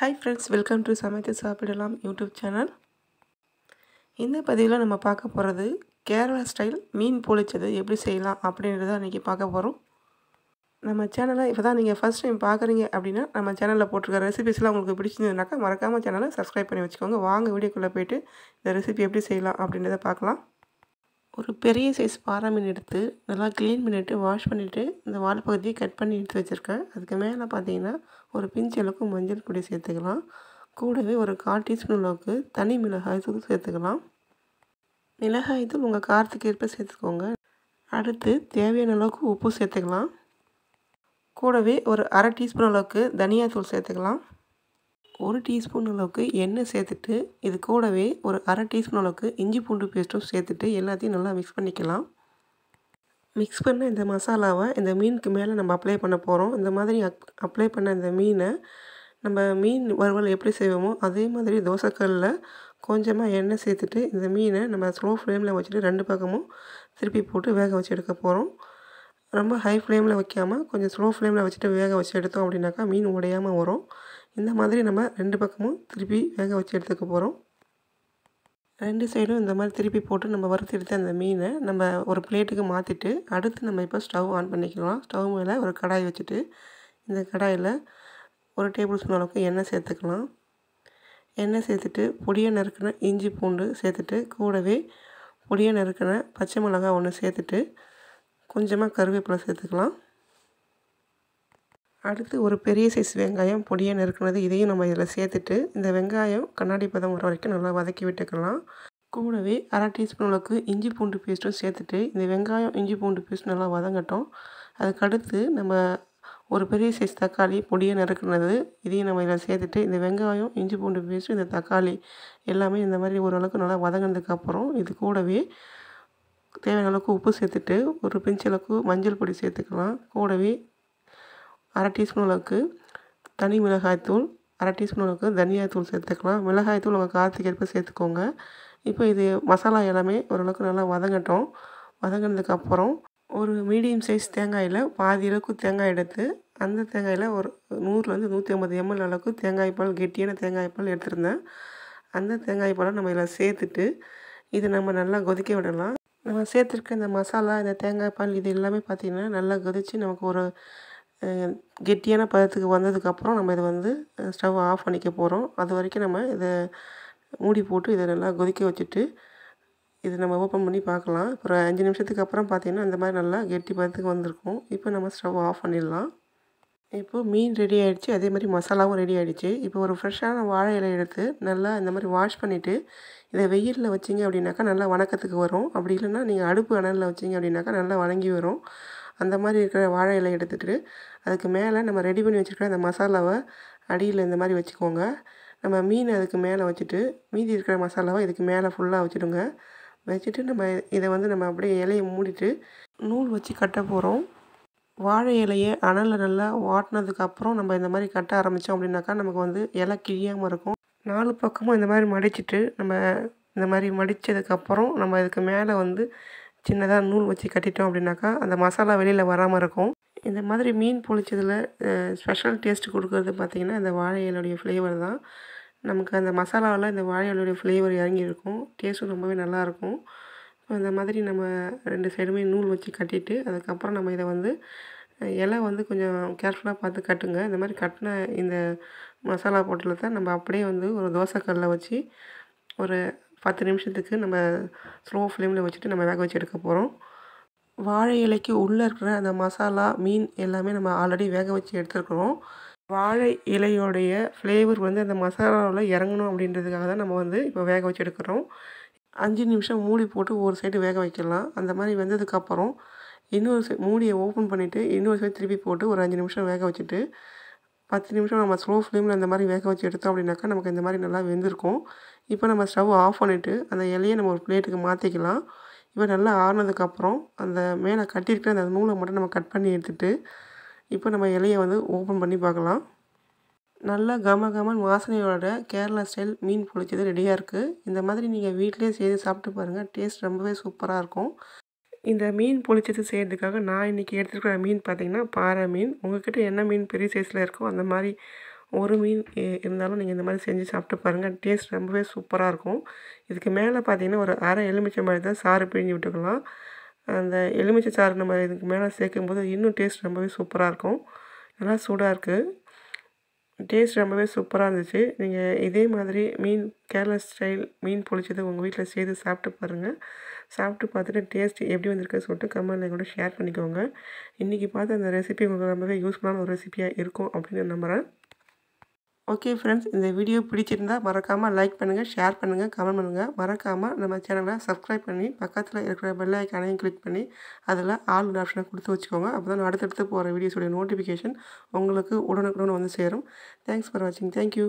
Hi friends, welcome to சமைத்து சாப்பிடலாம் YouTube channel. இந்த பதிவில் நம்ம பார்க்க போகிறது கேரளா ஸ்டைல் மீன் பொழிச்சது எப்படி செய்யலாம் அப்படின்றத இன்றைக்கி பார்க்க போகிறோம். நம்ம சேனலை இப்போ தான் நீங்கள் ஃபஸ்ட் டைம் பார்க்குறீங்க அப்படின்னா நம்ம சேனலில் போட்டிருக்க ரெசிபிஸ்லாம் உங்களுக்கு பிடிச்சிருந்ததுனாக்கா மறக்காமல் சேனலை சப்ஸ்கிரைப் பண்ணி வச்சுக்கோங்க. வாங்க வீடியோக்குள்ளே போய்ட்டு இந்த ரெசிபி எப்படி செய்யலாம் அப்படின்றத பார்க்கலாம். ஒரு பெரிய சைஸ் பாறை மீன் எடுத்து நல்லா க்ளீன் பண்ணிவிட்டு வாஷ் பண்ணிவிட்டு இந்த வால் பகுதியை கட் பண்ணி எடுத்து வச்சுருக்கேன். அதுக்கு மேலே பார்த்தீங்கன்னா ஒரு பிஞ்ச் அளவுக்கு மஞ்சள் பொடி சேர்த்துக்கலாம். கூடவே ஒரு 1/4 டீஸ்பூன் அளவுக்கு தனி மிளகாய் தூள் சேர்த்துக்கலாம். மிளகாய் தூள் உங்கள் காரத்துக்கு ஏற்ப சேர்த்துக்கோங்க. அடுத்து தேவையான அளவுக்கு உப்பு சேர்த்துக்கலாம். கூடவே ஒரு 1/2 டீஸ்பூன் அளவுக்கு தனியாத்தூள் சேர்த்துக்கலாம். 1 டீஸ்பூன் அளவுக்கு எண்ணெய் சேர்த்துட்டு இது கூடவே ஒரு 1/2 டீஸ்பூன் அளவுக்கு இஞ்சி பூண்டு பேஸ்ட்டும் சேர்த்துட்டு எல்லாத்தையும் நல்லா மிக்ஸ் பண்ணிக்கலாம். மிக்ஸ் பண்ண இந்த மசாலாவை இந்த மீனுக்கு மேலே நம்ம அப்ளை பண்ண போகிறோம். இந்த மாதிரி அப்ளை பண்ண இந்த மீனை நம்ம மீன் வறுவல் எப்படி செய்வோமோ அதே மாதிரி தோசைக்கல்லில் கொஞ்சமாக எண்ணெய் சேர்த்துட்டு இந்த மீனை நம்ம ஸ்லோ ஃப்ளேமில் வச்சுட்டு 2 பக்கமும் திருப்பி போட்டு வேக வச்சு எடுக்க போகிறோம். ரொம்ப ஹை ஃப்ளேமில் வைக்காமல் கொஞ்சம் ஸ்லோ ஃப்ளேமில் வச்சுட்டு வேக வச்சு எடுத்தோம் அப்படின்னாக்கா மீன் உடையாமல் வரும். இந்த மாதிரி நம்ம 2 பக்கமும் திருப்பி வேக வச்சு எடுத்துக்க போகிறோம். 2 சைடும் இந்த மாதிரி திருப்பி போட்டு நம்ம வறுத்து எடுத்த அந்த மீனை நம்ம ஒரு பிளேட்டுக்கு மாற்றிட்டு அடுத்து நம்ம இப்போ ஸ்டவ் ஆன் பண்ணிக்கலாம். ஸ்டவ் மேலே ஒரு கடாய் வச்சுட்டு இந்த கடாயில் 1 டேபிள் ஸ்பூன் அளவுக்கு எண்ணெய் சேர்த்துக்கலாம். எண்ணெய் சேர்த்துட்டு பொடியாக நறுக்கின இஞ்சி பூண்டு சேர்த்துட்டு கூடவே பொடியாக நறுக்கின பச்சை மிளகாய் 1 சேர்த்துட்டு கொஞ்சமாக கருவேப்பிலை சேர்த்துக்கலாம். அடுத்து ஒரு பெரிய சைஸ் வெங்காயம் பொடியாக நறுக்கினது இதையும் நம்ம இதில் சேர்த்துட்டு இந்த வெங்காயம் கண்ணாடி பதம் வர வரைக்கும் நல்லா வதக்கி விட்டுக்கலாம். கூடவே 1/2 டீஸ்பூன் அளவுக்கு இஞ்சி பூண்டு பேஸ்ட்டும் சேர்த்துட்டு இந்த வெங்காயம் இஞ்சி பூண்டு பேஸ்ட் நல்லா வதங்கட்டும். அதுக்கடுத்து நம்ம ஒரு பெரிய சைஸ் தக்காளி பொடியாக நறுக்கினது இதையும் நம்ம இதில் சேர்த்துட்டு இந்த வெங்காயம் இஞ்சி பூண்டு பேஸ்ட்டு இந்த தக்காளி எல்லாமே இந்த மாதிரி ஓரளவுக்கு நல்லா வதங்கினதுக்கப்புறம் இது கூடவே தேவையான அளவுக்கு உப்பு சேர்த்துட்டு ஒரு பிஞ்ச் அளவுக்கு மஞ்சள் பொடி சேர்த்துக்கலாம். கூடவே 1/2 டீஸ்பூன் அளவுக்கு தனி மிளகாய்த்தூள் 1/2 டீஸ்பூன் அளவுக்கு தனியாத்தூள் சேர்த்துக்கலாம். மிளகாய்த்தூள் உங்கள் காரத்துக்கு ஏற்ப சேர்த்துக்கோங்க. இப்போ இது மசாலா எல்லாமே ஓரளவுக்கு நல்லா வதங்கட்டும். வதங்கினதுக்கப்புறம் ஒரு மீடியம் சைஸ் தேங்காயில் பாதி அளவுக்கு தேங்காய் எடுத்து அந்த தேங்காயில் ஒரு 100லேருந்து 150 ml அளவுக்கு தேங்காய் பால் கெட்டியான தேங்காய் பால் எடுத்துருந்தேன். அந்த தேங்காய் பாலை நம்ம இதில் சேர்த்துட்டு இதை நம்ம நல்லா கொதிக்க விடலாம். நம்ம சேர்த்துருக்க இந்த மசாலா இந்த தேங்காய் பால் இது எல்லாமே பார்த்திங்கன்னா நல்லா கொதித்து நமக்கு ஒரு கெட்டியான பதத்துக்கு வந்ததுக்கப்புறம் நம்ம இதை ஸ்டவ் ஆஃப் பண்ணிக்க போகிறோம். அது வரைக்கும் நம்ம இதை மூடி போட்டு இதை நல்லா கொதிக்க வச்சுட்டு இதை நம்ம ஓப்பன் பண்ணி பார்க்கலாம். ஒரு 5 நிமிஷத்துக்கு அப்புறம் பார்த்திங்கன்னா இந்த மாதிரி நல்லா கெட்டி பதத்துக்கு வந்திருக்கும். இப்போ நம்ம ஸ்டவ் ஆஃப் பண்ணிடலாம். இப்போது மீன் ரெடி ஆகிடுச்சு, அதே மாதிரி மசாலாவும் ரெடி ஆகிடுச்சு. இப்போ ஒரு ஃப்ரெஷ்ஷான வாழை இலை எடுத்து நல்லா இந்த மாதிரி வாஷ் பண்ணிவிட்டு இதை வெயிலில் வச்சிங்க அப்படின்னாக்கா நல்லா வணக்கத்துக்கு வரும். அப்படி இல்லைன்னா நீங்கள் அடுப்பு அனலில் வச்சிங்க அப்படின்னாக்கா நல்லா வணங்கி வரும். அந்த மாதிரி இருக்கிற வாழை இலை எடுத்துகிட்டு அதுக்கு மேலே நம்ம ரெடி பண்ணி வச்சுருக்கிற அந்த மசாலாவை அடியில் இந்த மாதிரி வச்சுக்கோங்க. நம்ம மீன் அதுக்கு மேலே வச்சுட்டு மீதி இருக்கிற மசாலாவை இதுக்கு மேலே ஃபுல்லாக வச்சுடுங்க. வச்சுட்டு நம்ம இதை நம்ம அப்படியே இலையை மூடிட்டு நூல் வச்சு கட்ட போகிறோம். வாழை இலையை அனலில் நல்லா வாட்டினதுக்கப்புறம் நம்ம இந்த மாதிரி கட்ட ஆரம்பித்தோம் அப்படின்னாக்கா நமக்கு இலை கிழியாமல் இருக்கும். 4 பக்கமும் இந்த மாதிரி மடிச்சுட்டு நம்ம இந்த மாதிரி மடித்ததுக்கப்புறம் நம்ம இதுக்கு மேலே சின்னதாக நூல் வச்சு கட்டிட்டோம் அப்படின்னாக்கா அந்த மசாலா வெளியில் வராமல் இருக்கும். இந்த மாதிரி மீன் பொழிச்சதில் ஸ்பெஷல் டேஸ்ட் கொடுக்குறது பார்த்திங்கன்னா இந்த வாழை இலையுடைய ஃப்ளேவர் தான். நமக்கு அந்த மசாலாவில் இந்த வாழை இலையுடைய ஃப்ளேவர் இறங்கியிருக்கும். டேஸ்ட்டும் ரொம்பவே நல்லாயிருக்கும். இந்த மாதிரி நம்ம 2 சைடுமே நூல் வச்சு கட்டிட்டு அதுக்கப்புறம் நம்ம இதை இலை கொஞ்சம் கேர்ஃபுல்லாக பார்த்து கட்டுங்க. இந்த மாதிரி கட்டின இந்த மசாலா பொட்டலத்தை நம்ம அப்படியே ஒரு தோசைக்கல்லில் வச்சு ஒரு 10 நிமிஷத்துக்கு நம்ம ஸ்லோ ஃப்ளேமில் வச்சுட்டு நம்ம வேக வச்சு எடுக்க போகிறோம். வாழை இலைக்கு உள்ளே இருக்கிற அந்த மசாலா மீன் எல்லாமே நம்ம ஆல்ரெடி வேக வச்சு எடுத்துருக்குறோம். வாழை இலையோடைய ஃப்ளேவர் அந்த மசாலாவில் இறங்கணும் அப்படின்றதுக்காக தான் நம்ம இப்போ வேக வச்சு எடுக்கிறோம். 5 நிமிஷம் மூடி போட்டு ஒரு சைடு வேக வைக்கலாம். அந்த மாதிரி வெந்ததுக்கப்புறம் இன்னொரு மூடியை ஓப்பன் பண்ணிவிட்டு இன்னொரு சைடு திருப்பி போட்டு ஒரு 5 நிமிஷம் வேக வச்சுட்டு 10 நிமிஷம் நம்ம ஸ்லோ ஃப்ளேமில் அந்த மாதிரி வேக வச்சு எடுத்தோம் அப்படின்னாக்கா நமக்கு இந்த மாதிரி நல்லா வெந்திருக்கும். இப்போ நம்ம ஸ்டவ் ஆஃப் பண்ணிவிட்டு அந்த இலையை நம்ம ஒரு பிளேட்டுக்கு மாற்றிக்கலாம். இப்போ நல்லா ஆறுனதுக்கப்புறம் அந்த மேலே கட்டியிருக்கிற அந்த நூலை மட்டும் நம்ம கட் பண்ணி எடுத்துகிட்டு இப்போ நம்ம இலையை ஓப்பன் பண்ணி பார்க்கலாம். நல்லா கமகமன் வாசனையோட கேரளா ஸ்டைல் மீன் பொழிச்சது ரெடியாக இருக்குது. இந்த மாதிரி நீங்கள் வீட்டிலே செய்து சாப்பிட்டு பாருங்கள். டேஸ்ட் ரொம்பவே சூப்பராக இருக்கும். இந்த மீன் பொழிச்சது செய்கிறதுக்காக நான் இன்றைக்கி எடுத்துருக்கிற மீன் பார்த்திங்கன்னா பாறை மீன். உங்கள்கிட்ட என்ன மீன் பெரிய சைஸில் இருக்கோ அந்த மாதிரி ஒரு மீன் இருந்தாலும் நீங்கள் இந்த மாதிரி செஞ்சு சாப்பிட்டு பாருங்கள். டேஸ்ட் ரொம்பவே சூப்பராக இருக்கும். இதுக்கு மேலே பார்த்தீங்கன்னா ஒரு அரை எலுமிச்சம்பழம் தான் சாறு பிழிஞ்சு விட்டுக்கலாம். அந்த எலுமிச்சை சாறு நம்ம இதுக்கு மேலே சேர்க்கும்போது இன்னும் டேஸ்ட் ரொம்பவே சூப்பராக இருக்கும். நல்லா சூடாக இருக்குது. டேஸ்ட் ரொம்பவே சூப்பராக இருந்துச்சு. நீங்கள் இதே மாதிரி மீன் கேரளா ஸ்டைல் மீன் பொரிச்சது உங்கள் வீட்டில் செய்து சாப்பிட்டு பாருங்கள். சாப்பிட்டு பார்த்துட்டு டேஸ்ட் எப்படி வந்திருக்குன்னு சொல்லிட்டு கமெண்ட்டில் கூட ஷேர் பண்ணிக்கோங்க. இன்றைக்கி பார்த்த அந்த ரெசிபி உங்களுக்கு ரொம்பவே யூஸ்ஃபுல்லான ஒரு ரெசிபியாக இருக்கும் அப்படின்னு நம்புகிறேன். ஓகே ஃப்ரெண்ட்ஸ், இந்த வீடியோ பிடிச்சிருந்தா மறக்காமல் லைக் பண்ணுங்கள், ஷேர் பண்ணுங்கள், கமெண்ட் பண்ணுங்கள். மறக்காமல் நம்ம சேனலை சப்ஸ்கிரைப் பண்ணி பக்கத்தில் இருக்கிற பெல் ஐக்கானையும் கிளிக் பண்ணி அதில் ஆல் ஆப்ஷனை கொடுத்து வச்சுக்கோங்க. அப்போ தான் அடுத்தடுத்து போகிற வீடியோஸோடைய நோட்டிஃபிகேஷன் உங்களுக்கு உடனுக்குடன் வந்து சேரும். தேங்க்ஸ் ஃபார் வாட்சிங். தேங்க்யூ.